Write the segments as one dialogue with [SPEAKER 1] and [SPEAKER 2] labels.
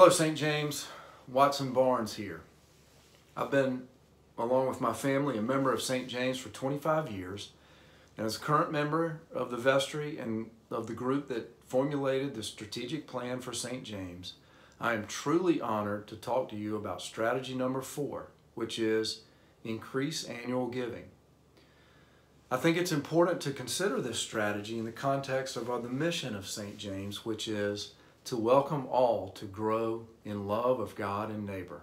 [SPEAKER 1] Hello, St. James. Watson Barnes here. I've been, along with my family, a member of St. James for 25 years, and as a current member of the vestry and of the group that formulated the strategic plan for St. James, I am truly honored to talk to you about strategy number 4, which is increase annual giving. I think it's important to consider this strategy in the context of the mission of St. James, which is to welcome all to grow in love of God and neighbor,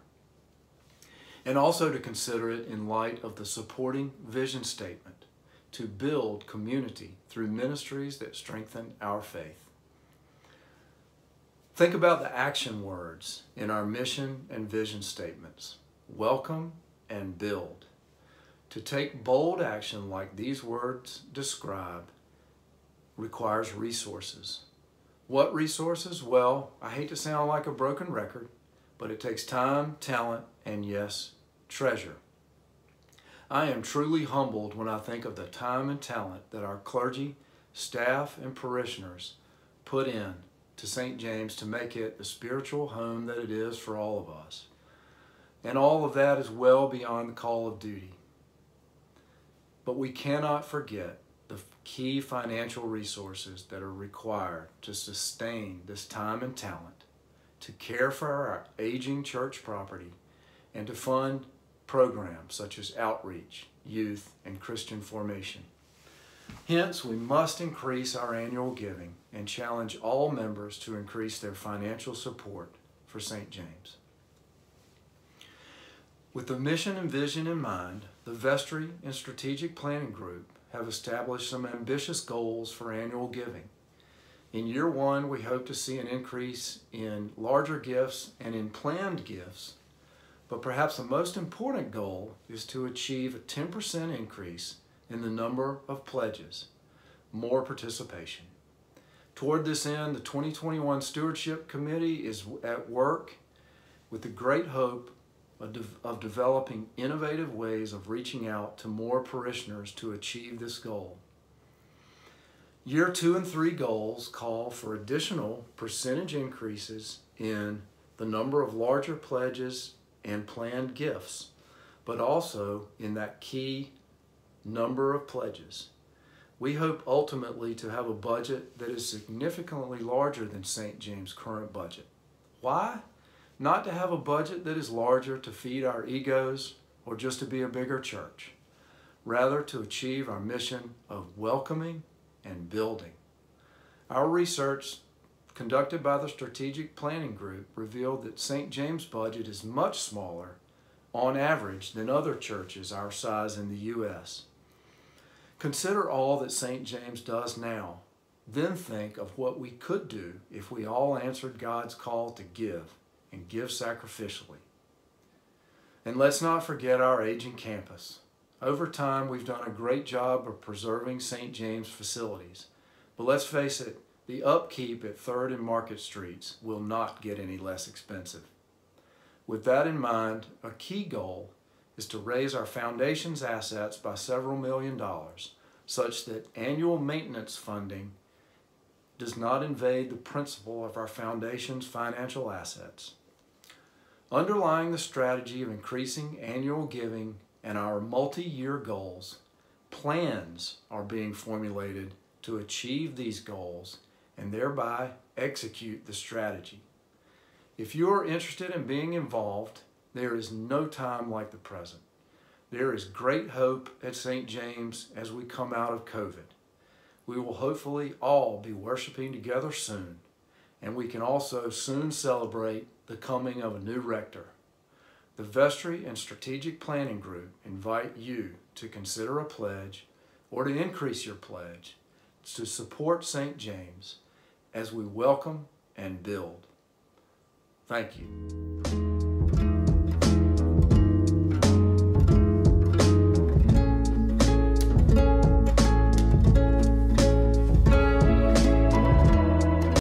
[SPEAKER 1] and also to consider it in light of the supporting vision statement to build community through ministries that strengthen our faith. Think about the action words in our mission and vision statements: welcome and build. To take bold action like these words describe requires resources. What resources? Well, I hate to sound like a broken record, but it takes time, talent, and yes, treasure. I am truly humbled when I think of the time and talent that our clergy, staff, and parishioners put in to St. James to make it the spiritual home that it is for all of us. And all of that is well beyond the call of duty. But we cannot forget the key financial resources that are required to sustain this time and talent, to care for our aging church property, and to fund programs such as outreach, youth, and Christian formation. Hence, we must increase our annual giving and challenge all members to increase their financial support for St. James. With the mission and vision in mind, the Vestry and Strategic Planning Group have established some ambitious goals for annual giving. In year 1, we hope to see an increase in larger gifts and in planned gifts, but perhaps the most important goal is to achieve a 10% increase in the number of pledges, more participation. Toward this end, the 2021 Stewardship Committee is at work with the great hope of developing innovative ways of reaching out to more parishioners to achieve this goal. Year 2 and 3 goals call for additional percentage increases in the number of larger pledges and planned gifts, but also in that key number of pledges. We hope ultimately to have a budget that is significantly larger than St. James' current budget. Why? Not to have a budget that is larger to feed our egos or just to be a bigger church. Rather, to achieve our mission of welcoming and building. Our research conducted by the Strategic Planning Group revealed that St. James' budget is much smaller on average than other churches our size in the U.S. Consider all that St. James does now. Then think of what we could do if we all answered God's call to give and give sacrificially. And let's not forget our aging campus. Over time, we've done a great job of preserving St. James facilities. But let's face it, the upkeep at 3rd and Market Streets will not get any less expensive. With that in mind, a key goal is to raise our foundation's assets by several $1,000,000, such that annual maintenance funding does not invade the principle of our foundation's financial assets. Underlying the strategy of increasing annual giving and our multi-year goals, plans are being formulated to achieve these goals and thereby execute the strategy. If you are interested in being involved, there is no time like the present. There is great hope at St. James as we come out of COVID. We will hopefully all be worshiping together soon, and we can also soon celebrate the coming of a new rector. The Vestry and Strategic Planning Group invite you to consider a pledge or to increase your pledge to support St. James as we welcome and build. Thank you.